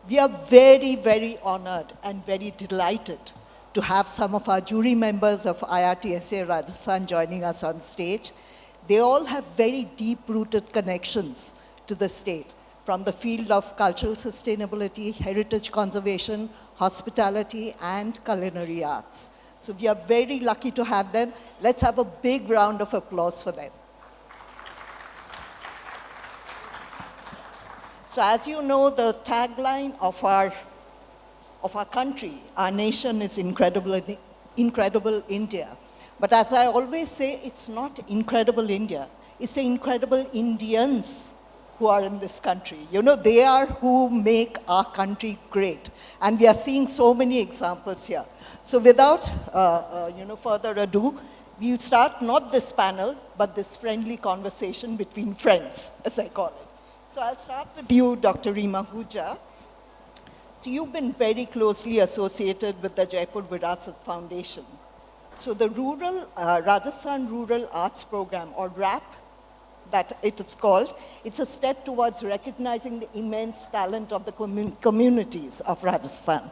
We are very, very honored and very delighted to have some of our jury members of IRTSA Rajasthan joining us on stage. They all have very deep-rooted connections to the state, from the field of cultural sustainability, heritage conservation, hospitality, and culinary arts. So we are very lucky to have them. Let's have a big round of applause for them. So as you know, the tagline of our country, our nation is incredible India. But as I always say, it's not incredible India. It's the incredible Indians who are in this country. You know, they are who make our country great. And we are seeing so many examples here. So without further ado, we'll start not this panel, but this friendly conversation between friends, as I call it. So I'll start with you, Dr. Reema Ahuja. So you've been very closely associated with the Jaipur Virasat Foundation. So the Rajasthan Rural Arts Program, or RAP, that it is called, it's a step towards recognizing the immense talent of the communities of Rajasthan.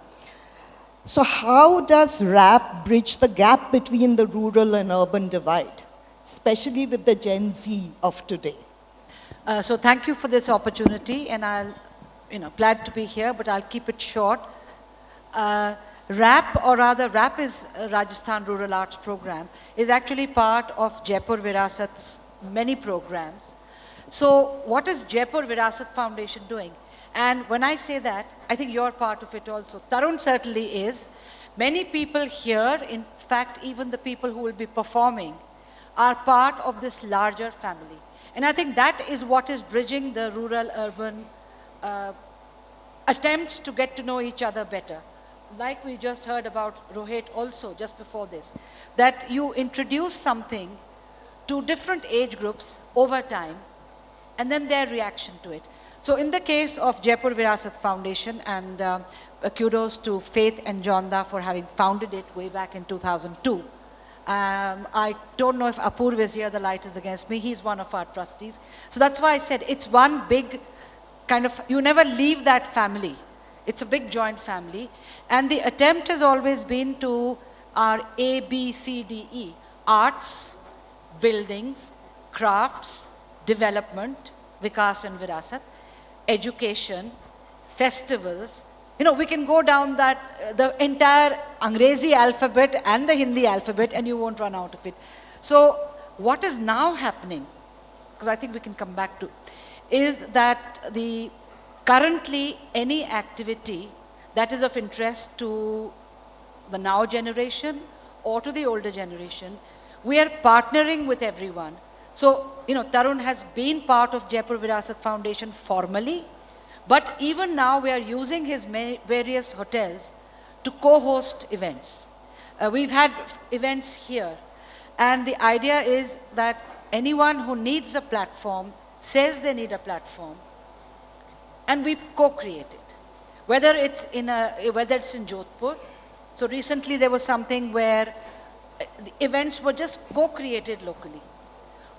So how does RAP bridge the gap between the rural and urban divide, especially with the Gen Z of today? So thank you for this opportunity, and I'll, glad to be here, but I'll keep it short. RAP, or rather RAP is Rajasthan Rural Arts Program, is actually part of Jaipur Virasat's many programs. So what is Jaipur Virasat Foundation doing? And when I say that, I think you're part of it also. Tarun certainly is. Many people here, in fact, even the people who will be performing, are part of this larger family. And I think that is what is bridging the rural-urban attempts to get to know each other better. Like we just heard about Rohit also, just before this, that you introduce something to different age groups over time, and then their reaction to it. So in the case of Jaipur Virasat Foundation, and kudos to Faith and Jonda for having founded it way back in 2002. I don't know if Apurv is here, the light is against me, he's one of our trustees. So that's why I said it's one big kind of, you never leave that family. It's a big joint family. And the attempt has always been to our A, B, C, D, E, arts, buildings, crafts, development, Vikas and Virasat, education, festivals. We can go down that, the entire Angrezi alphabet and the Hindi alphabet, and you won't run out of it. So what is now happening, because I think we can come back to, is that currently any activity that is of interest to the now generation or to the older generation, we are partnering with everyone. So, Tarun has been part of Jaipur Virasat Foundation formally, but even now we are using his various hotels to co-host events. We've had events here, and the idea is that anyone who needs a platform says they need a platform, and we co-create it. Whether it's in Jodhpur. So recently there was something where the events were just co-created locally,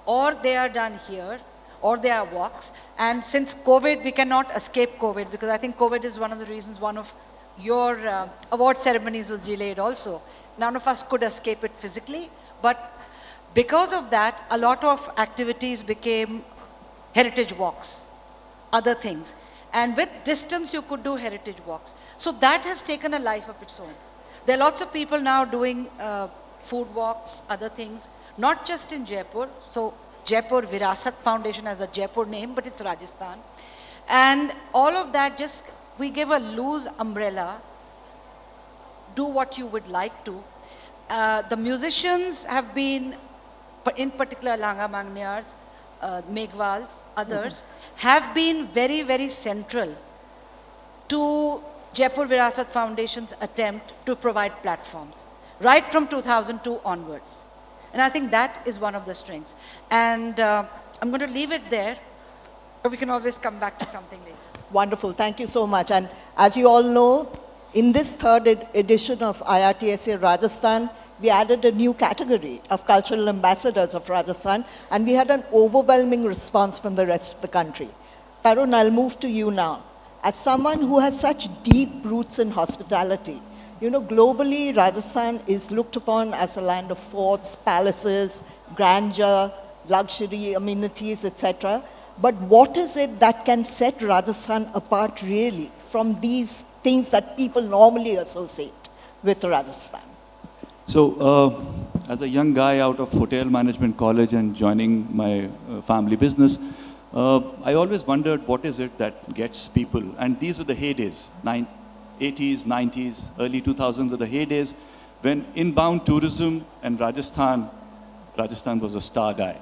or they are done here, or they are walks. And since COVID, we cannot escape COVID, because I think COVID is one of the reasons one of your award ceremonies was delayed also. None of us could escape it physically, but because of that, a lot of activities became heritage walks, other things. And with distance, you could do heritage walks. So that has taken a life of its own. There are lots of people now doing food walks, other things, not just in Jaipur. So Jaipur Virasat Foundation has a Jaipur name, but it's Rajasthan. And all of that, just we give a loose umbrella, do what you would like to. The musicians have been, in particular Langa Mangniyars, Meghwals, others, have been very, very central to Jaipur Virasat Foundation's attempt to provide platforms, right from 2002 onwards. And I think that is one of the strengths. And I'm going to leave it there, but we can always come back to something later. Wonderful, thank you so much. And as you all know, in this third edition of IRTSA Rajasthan, we added a new category of cultural ambassadors of Rajasthan, and we had an overwhelming response from the rest of the country. Tarun, I'll move to you now. as someone who has such deep roots in hospitality, you know, globally, Rajasthan is looked upon as a land of forts, palaces, grandeur, luxury, amenities, etc. But what is it that can set Rajasthan apart really from these things that people normally associate with Rajasthan? So, as a young guy out of hotel management college and joining my family business, I always wondered what is it that gets people, and these are the heydays, 80s, 90s, early 2000s are the heydays when inbound tourism and Rajasthan was a star guy.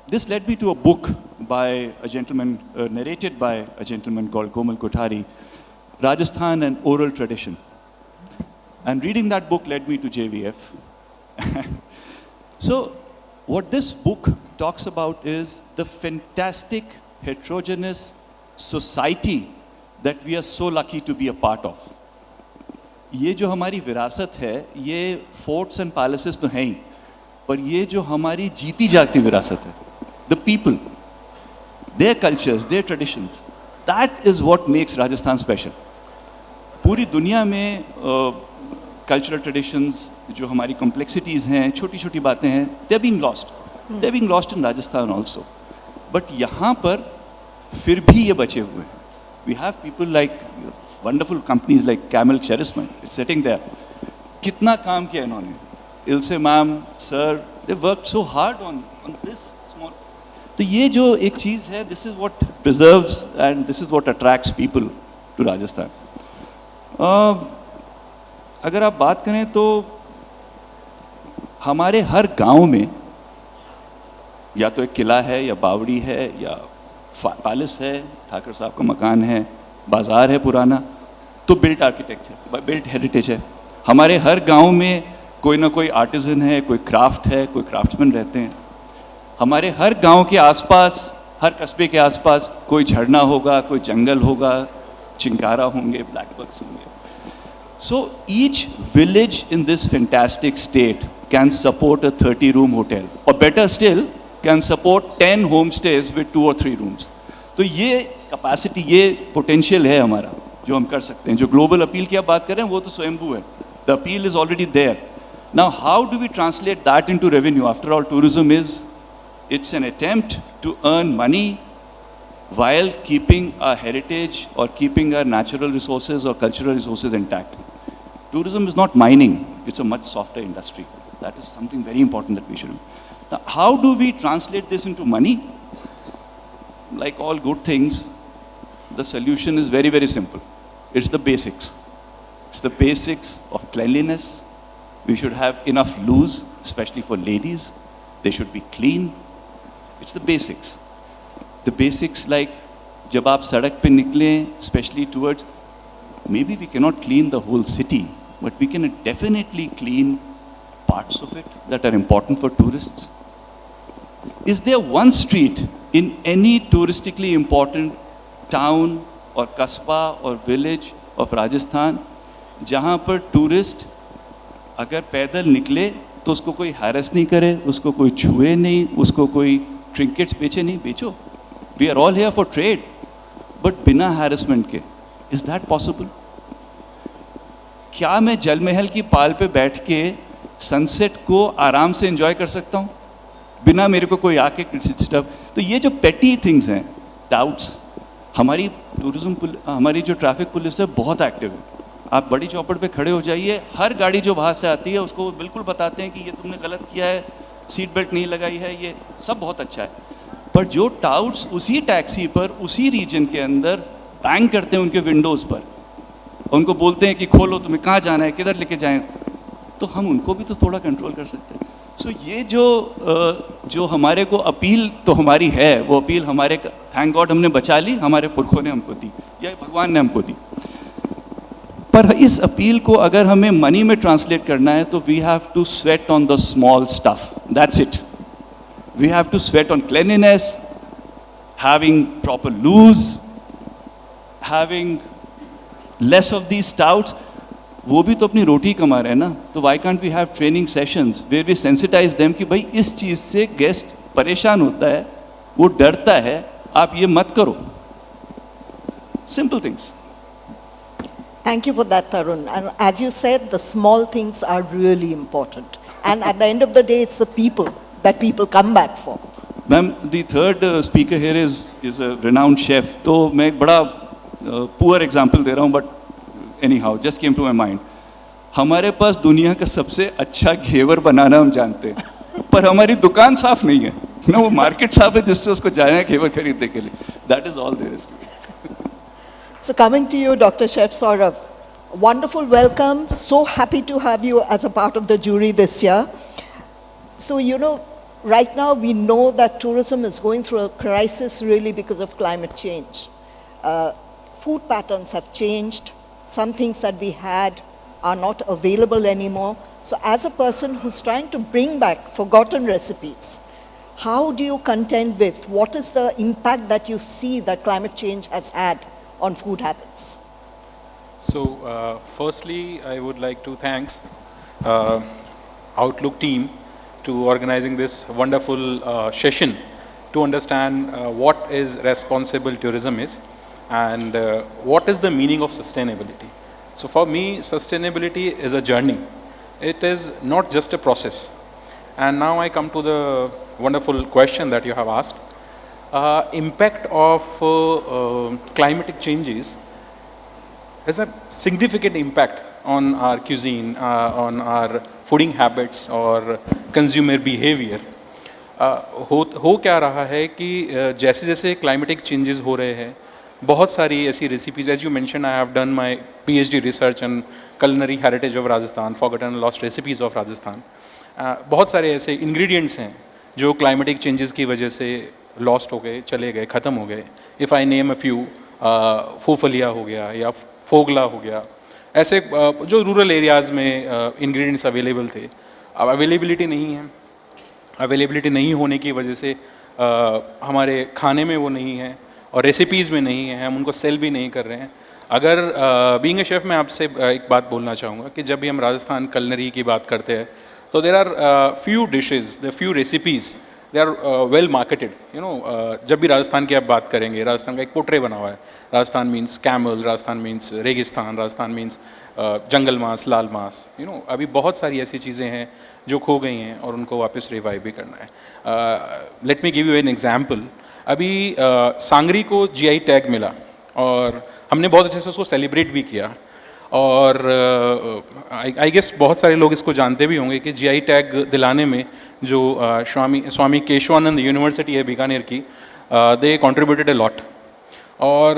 This led me to a book by a gentleman, narrated by a gentleman called Komal Kothari, Rajasthan and Oral Tradition. And reading that book led me to JVF. So, what this book talks about is the fantastic, heterogeneous society that we are so lucky to be a part of. ये जो हमारी विरासत है, ये forts and palaces तो हैं ही, पर ये जो हमारी जीती जागती विरासत है, the people, their cultures, their traditions, that is what makes Rajasthan special. पूरी दुनिया में कल्चरल ट्रेडिशंस जो हमारी कॉम्प्लेक्सिटीज़ हैं, छोटी छोटी बातें हैं, they being lost in Rajasthan also. But यहाँ पर फिर भी ये बचे हुए हैं. We have people like wonderful companies like camel charisma, it's sitting there. कितना काम किया इन्होंने, Ilse ma'am, sir, they work so hard on this small. तो ये जो एक चीज़ है, this is what preserves and this is what attracts people to Rajasthan. अगर आप बात करें तो हमारे हर गांव में या तो एक किला है या बावड़ी है या पैलेस है, ठाकर साहब का मकान है, बाज़ार है पुराना, तो बिल्ट आर्किटेक्ट है, बिल्ट हेरिटेज है. हमारे हर गांव में कोई ना कोई आर्टिजन है, कोई क्राफ्ट है, कोई क्राफ्ट्समैन रहते हैं. हमारे हर गांव के आसपास, हर कस्बे के आसपास कोई झरना होगा, कोई जंगल होगा, चिंकारा होंगे, ब्लैक बक्स होंगे. So each village in this fantastic state can support a 30-room hotel, or better still, can support 10 homestays with 2 or 3 rooms. तो ये capacity, ये potential है हमारा जो हम कर सकते हैं. जो global appeal की आप बात कर रहे हैं वो तो स्वयंभू है. The appeal is already there. Now how do we translate that into revenue? After all, tourism it's an attempt to earn money while keeping our heritage or keeping our natural resources or cultural resources intact. Tourism is not mining, it's a much softer industry. That is something very important that we should do. Now, how do we translate this into money? Like all good things, the solution is very, very simple. It's the basics. It's the basics of cleanliness. We should have enough loos, especially for ladies. They should be clean. It's the basics. The basics like, जब आप सड़क पे निकलें, especially towards, maybe we cannot clean the whole city, but we can definitely clean parts of it that are important for tourists. Is there one street in any touristically important town or kasba or village of Rajasthan जहाँ पर tourist अगर पैदल निकले तो उसको कोई harass नहीं करे, उसको कोई छुए नहीं, उसको कोई ट्रिंकेट्स बेचे नहीं? बेचो, we are all here for trade, but बिना हैरेसमेंट के. Is that possible? क्या मैं जल महल की पाल पे बैठ के सनसेट को आराम से एंजॉय कर सकता हूँ बिना मेरे को कोई आके डिस्टर्ब? तो ये जो पेटी थिंग्स हैं, डाउट्स, हमारी हमारी जो ट्रैफिक पुलिस है बहुत एक्टिव है. आप बड़ी चौपड़ पे खड़े हो जाइए, हर गाड़ी जो बाहर से आती है उसको बिल्कुल बताते हैं कि ये तुमने गलत किया है, सीट बेल्ट नहीं लगाई है, ये सब बहुत अच्छा है. पर जो टाउट्स उसी टैक्सी पर उसी रीजन के अंदर बैंग करते हैं उनके विंडोज़ पर, उनको बोलते हैं कि खोलो, तुम्हें कहाँ जाना है, किधर लेके जाएं, तो हम उनको भी तो थोड़ा कंट्रोल कर सकते हैं. सो ये जो हमारे को अपील तो हमारी है, वो अपील हमारे, थैंक गॉड हमने बचा ली, हमारे पुरखों ने हमको दी या भगवान ने हमको दी. पर इस अपील को अगर हमें मनी में ट्रांसलेट करना है तो we have to sweat on the small stuff. That's it. We have to sweat on cleanliness, having proper loos, having less of these stouts. वो भी तो अपनी रोटी कमा रहे हैं ना, तो why can't we have training sessions where we sensitize them कि भाई इस चीज़ से गेस्ट परेशान होता है, वो डरता है, आप ये मत करो. Simple things. Thank you for that, Tarun. And as you said, the small things are really important. And at the end of the day, it's the people that people come back for. Ma'am, the third speaker here is a renowned chef. तो मैं एक बड़ा poor example दे रहा हूँ, but anyhow, just came to my mind. हमारे पास दुनिया का सबसे अच्छा घेवर बनाना हम जानते हैं, पर हमारी दुकान साफ नहीं है ना, वो मार्केट साफ है जिससे उसको जाना है घेवर खरीदने के लिए. That is all there is to it. So coming to you, Dr. Chef Saurabh, wonderful welcome. So happy to have you as a part of the jury this year. So, you know, right now we know that tourism is going through a crisis really because of climate change. Food patterns have changed. Some things that we had are not available anymore. So as a person who's trying to bring back forgotten recipes, how do you contend with what is the impact that you see that climate change has had on food habits? So, firstly, I would like to thank Outlook team to organizing this wonderful session to understand what is responsible tourism is and what is the meaning of sustainability. So for me, sustainability is a journey. It is not just a process. And now I come to the wonderful question that you have asked. Impact of climatic changes has a significant impact on our cuisine, on our fooding habits or consumer behavior. हो क्या रहा है कि जैसे जैसे climatic changes हो रहे हैं, बहुत सारी ऐसी recipes, as you mentioned, I have done my PhD research on culinary heritage of Rajasthan, forgotten and lost recipes of Rajasthan. बहुत सारे ऐसे ingredients हैं जो climatic changes की वजह से lost हो गए, चले गए, ख़त्म हो गए. If I name a few, फूफलिया हो गया या फोगला हो गया, ऐसे जो रूरल एरियाज़ में इंग्रेडिएंट्स अवेलेबल थे, अब अवेलेबिलिटी नहीं है. अवेलेबिलिटी नहीं होने की वजह से हमारे खाने में वो नहीं है और रेसिपीज़ में नहीं है, हम उनको सेल भी नहीं कर रहे हैं. अगर बीइंग ए शेफ़ मैं आपसे एक बात बोलना चाहूँगा कि जब भी हम राजस्थान कलनरी की बात करते हैं तो there are few dishes, the few recipes, they are well marketed. You know, जब भी राजस्थान की आप बात करेंगे, राजस्थान का एक पोर्ट्रे बना हुआ है. Rajasthan means camel, Rajasthan means रेगिस्तान, राजस्थान मीन्स जंगल मांस, लाल मांस. यू नो, अभी बहुत सारी ऐसी चीज़ें हैं जो खो गई हैं और उनको वापस रिवाइव भी करना है. Let me give you an example. अभी सांगरी को GI टैग मिला और हमने बहुत अच्छे से उसको सेलिब्रेट भी किया. और आई गेस बहुत सारे लोग इसको जानते भी होंगे कि GI टैग दिलाने में जो स्वामी केशवानंद यूनिवर्सिटी है बीकानेर की, दे कंट्रीब्यूटेड अ लॉट. और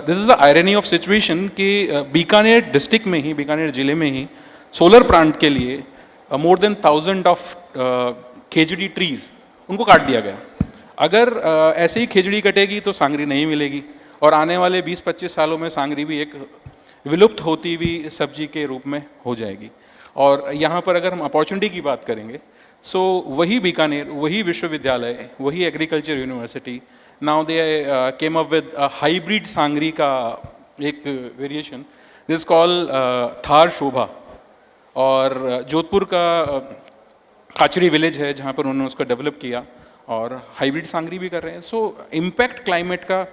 this is the irony of situation कि बीकानेर डिस्ट्रिक्ट में ही, बीकानेर ज़िले में ही सोलर प्लांट के लिए more than 1000 of Khejri trees उनको काट दिया गया. अगर ऐसे ही खेजड़ी कटेगी तो सांगरी नहीं मिलेगी और आने वाले 20-25 सालों में सांगरी भी एक विलुप्त होती हुई सब्जी के रूप में हो जाएगी. और यहाँ पर अगर हम अपॉर्चुनिटी की बात करेंगे, सो वही बीकानेर, वही विश्वविद्यालय, वही agriculture university, now they came up with hybrid sangri का एक variation, this call Thar Shobha. और जोधपुर का खाचरी विलेज है जहाँ पर उन्होंने उसको डेवलप किया और हाइब्रिड सांगरी भी कर रहे हैं. सो इम्पैक्ट क्लाइमेट का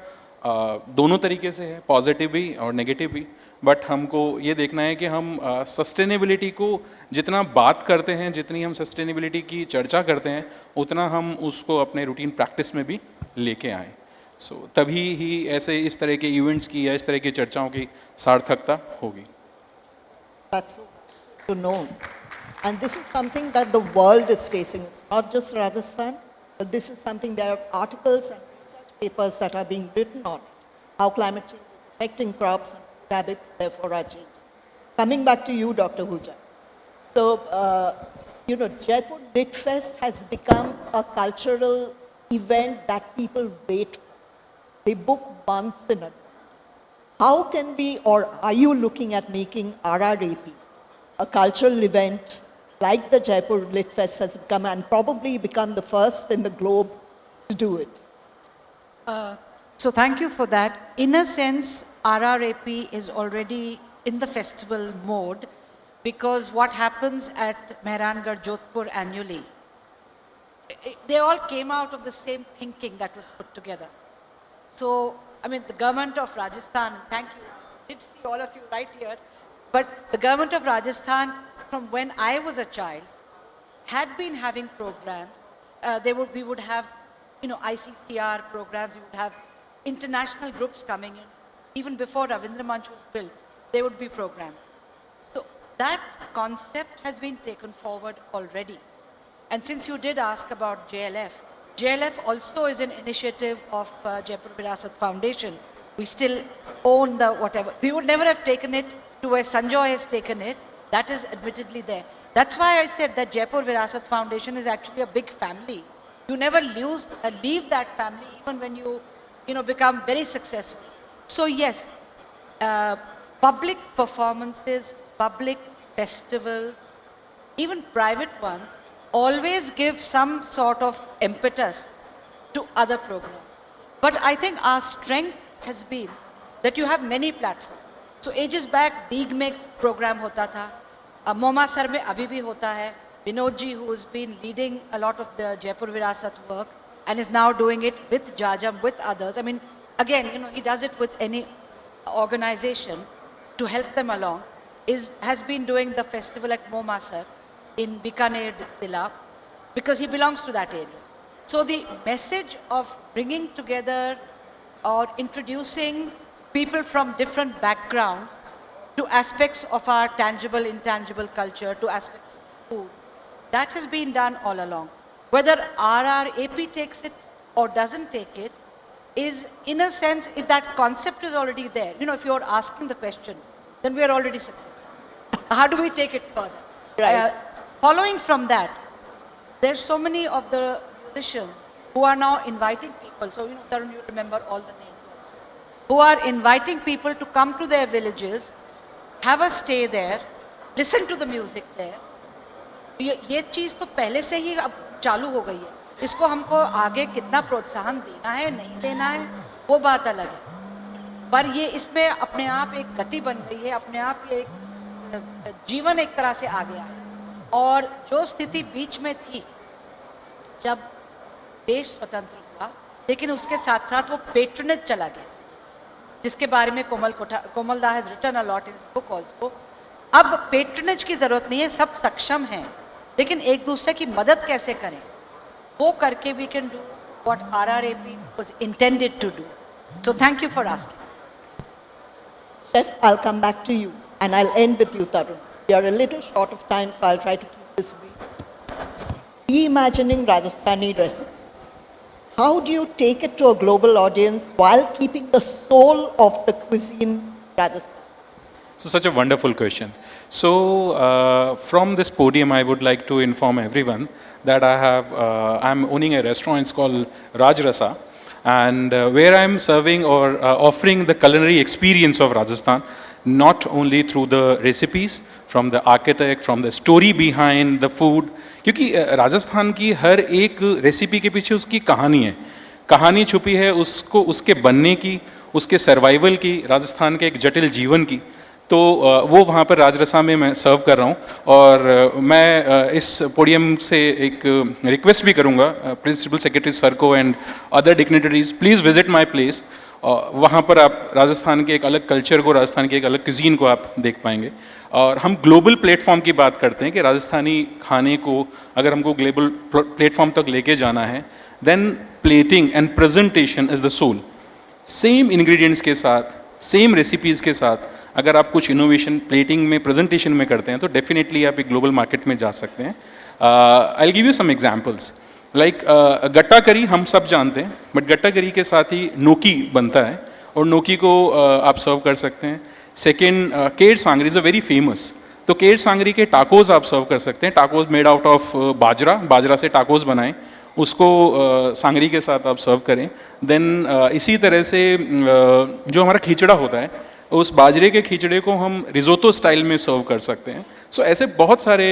दोनों तरीके से है, पॉजिटिव भी और नेगेटिव भी. बट हमको ये देखना है कि हम सस्टेनेबिलिटी को जितना बात करते हैं, जितनी हम सस्टेनेबिलिटी की चर्चा करते हैं, उतना हम उसको अपने रूटीन प्रैक्टिस में भी लेके आएँ. सो तभी ही ऐसे इस तरह के इवेंट्स की या इस तरह की चर्चाओं की सार्थकता होगी. That's to know. And this is something that the world is facing. It's not just Rajasthan, but this is something, there are articles and research papers that are being written on how climate change is affecting crops and food habits, therefore are changing. Coming back to you, Dr. Huja. So, you know, Jaipur Lit Fest has become a cultural event that people wait for. They book months in advance. How can we, or are you looking at making RRAP a cultural event like the Jaipur Lit Fest has become, and probably become the first in the globe to do it? So thank you for that. In a sense, RRAP is already in the festival mode, because what happens at Mehrangarh Jodhpur annually, they all came out of the same thinking that was put together. So I mean, the government of Rajasthan, and thank you, I did see all of you right here, but the government of Rajasthan, from when I was a child, had been having programs. We would have, ICCR programs. We would have international groups coming in. Even before Ravindra Manch was built, there would be programs. So that concept has been taken forward already. And since you did ask about JLF, JLF also is an initiative of Jaipur Virasat Foundation. We still own the whatever. We would never have taken it to where Sanjoy has taken it. That is admittedly there. That's why I said that Jaipur Virasat Foundation is actually a big family. You never leave that family even when you become very successful. So yes, public performances, public festivals, even private ones, always give some sort of impetus to other programs. But I think our strength has been that you have many platforms. So ages back, Deeg में program होता था, मोमा sir में अभी भी होता है. Vinod ji, who has been leading a lot of the Jaipur Virasat work and is now doing it with Jajam, with others. I mean, again, he does it with any organization to help them along. Has been doing the festival at Moma sir in Bikaner Zilla because he belongs to that area. So the message of bringing together or introducing people from different backgrounds to aspects of our tangible, intangible culture, to aspects of food, that has been done all along. Whether RRAP takes it or doesn't take it is, in a sense, if that concept is already there, if you're asking the question, then we are already successful. How do we take it further? Right. Following from that, there's so many of the musicians who are now inviting people. So, Tarun, you remember all the names also. Who are inviting people to come to their villages, have a stay there, listen to the music there. ये चीज़ तो पहले से ही अब चालू हो गई है. इसको हमको आगे कितना प्रोत्साहन देना है, नहीं देना है, वो बात अलग है. पर ये इसमें अपने आप एक गति बन गई है, अपने आप ये एक जीवन एक तरह से आ गया है. और जो स्थिति बीच में थी जब देश स्वतंत्र हुआ, लेकिन उसके साथ साथ वो पेट्रनेज चला गया, जिसके बारे में Komal da has written a lot in his book also. अब पेट्रनेज की जरूरत नहीं है, सब सक्षम हैं, लेकिन एक दूसरे की मदद कैसे करें, वो करके we can do what RRAP was intended to do. So thank you for asking. Chef, I'll come back to you, and I'll end with you, Tarun. We are a little short of time, so I'll try to keep this brief. Reimagining Rajasthani recipes. How do you take it to a global audience while keeping the soul of the cuisine Rajasthan? So such a wonderful question. So from this podium, I would like to inform everyone that I'm owning a restaurant. It's called Raj Rasa, and where I'm serving or offering the culinary experience of Rajasthan, not only through the recipes, from the architect, from the story behind the food. क्योंकि राजस्थान की हर एक recipe के पीछे उसकी कहानी है, कहानी छुपी है उसको, उसके बनने की, उसके सर्वाइवल की, राजस्थान के एक जटिल जीवन की. तो वो वहाँ पर राजरसा में मैं सर्व कर रहा हूँ. और मैं इस पोडियम से एक रिक्वेस्ट भी करूँगा प्रिंसिपल सेक्रेटरी सर को and other dignitaries, please visit my place. वहाँ पर आप राजस्थान के एक अलग कल्चर को, राजस्थान के एक अलग क्यूजीन को आप देख पाएंगे. और हम ग्लोबल प्लेटफॉर्म की बात करते हैं कि राजस्थानी खाने को अगर हमको ग्लोबल प्लेटफॉर्म तक लेके जाना है, then plating and presentation is the soul. Same ingredients के साथ, सेम रेसिपीज़ के साथ अगर आप कुछ इनोवेशन प्लेटिंग में, प्रेजेंटेशन में करते हैं, तो डेफिनेटली आप एक ग्लोबल मार्केट में जा सकते हैं. I will give you some examples. Like gatta curry हम सब जानते हैं, बट गट्टा करी के साथ ही नोकी बनता है, और नोकी को आप सर्व कर सकते हैं. सेकेंड, केर सांगरी इज़ अ वेरी फेमस. तो केर सांगरी के टाकोज आप सर्व कर सकते हैं. टाकोज मेड आउट ऑफ बाजरा से टाकोज बनाएं, उसको सांगरी के साथ आप सर्व करें. देन इसी तरह से जो हमारा खिचड़ा होता है, उस बाजरे के खिचड़े को हम रिजोतो स्टाइल में सर्व कर सकते हैं. सो ऐसे बहुत सारे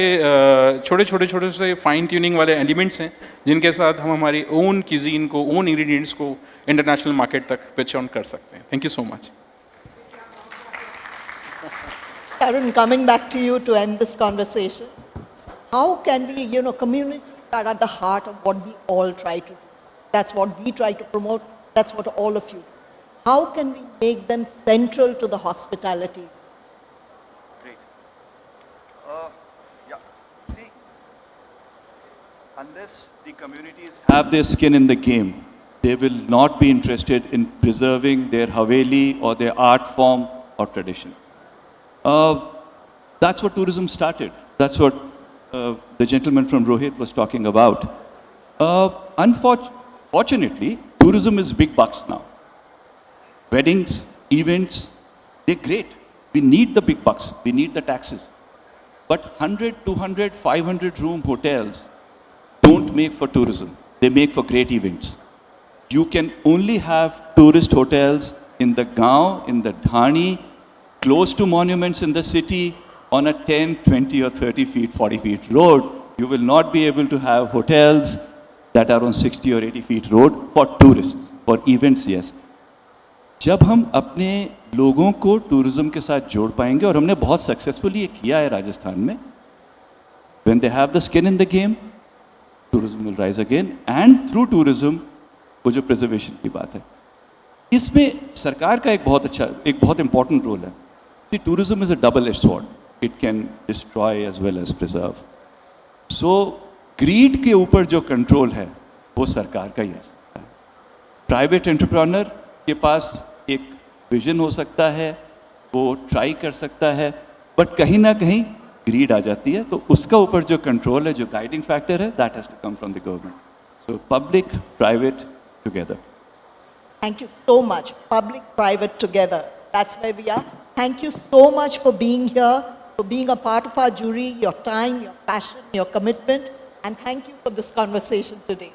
छोटे से फाइन ट्यूनिंग वाले एलिमेंट्स हैं जिनके साथ हम हमारी ओन क्यूजीन को, ओन इंग्रेडिएंट्स को इंटरनेशनल मार्केट तक पिच ऑन कर सकते हैं. Thank you so much. Tarun, coming back to you to end this conversation, how can we, communities are at the heart of what we all try to do. That's what we try to promote. That's what all of you do. how can we make them central to the hospitality? Great. Yeah. See, unless the communities have their skin in the game, they will not be interested in preserving their Haveli or their art form or tradition. That's what tourism started. That's what the gentleman from Rohit was talking about. Unfortunately, tourism is big bucks now. Weddings, events, they're great. We need the big bucks. We need the taxes. But 100, 200, 500 room hotels don't make for tourism. They make for great events. You can only have tourist hotels in the Gaon, in the Dhani, close to monuments in the city, on a 10, 20 or 30 feet, 40 feet road. You will not be able to have hotels that are on 60 or 80 feet road for tourists, for events, yes. जब हम अपने लोगों को tourism के साथ जोड़ पाएंगे, और हमने बहुत सक्सेसफुली ये किया है राजस्थान में, when they have the skin in the game, tourism will rise again, and through tourism, वो जो preservation की बात है, इसमें सरकार का एक बहुत important role है. See, tourism is a double-edged sword. It can destroy as well as preserve. So, greed के ऊपर जो control है, वो सरकार का ही है. Private entrepreneur के पास एक विजन हो सकता है, वो ट्राई कर सकता है, बट कहीं ना कहीं ग्रीड आ जाती है, तो उसका ऊपर जो कंट्रोल है, जो गाइडिंग फैक्टर है, that has to come from the government. So public private together. Thank you so much. Public, private together. That's where we are. Thank you so much for being here, for being a part of our jury, your time, your passion, your commitment, and thank you for this conversation today.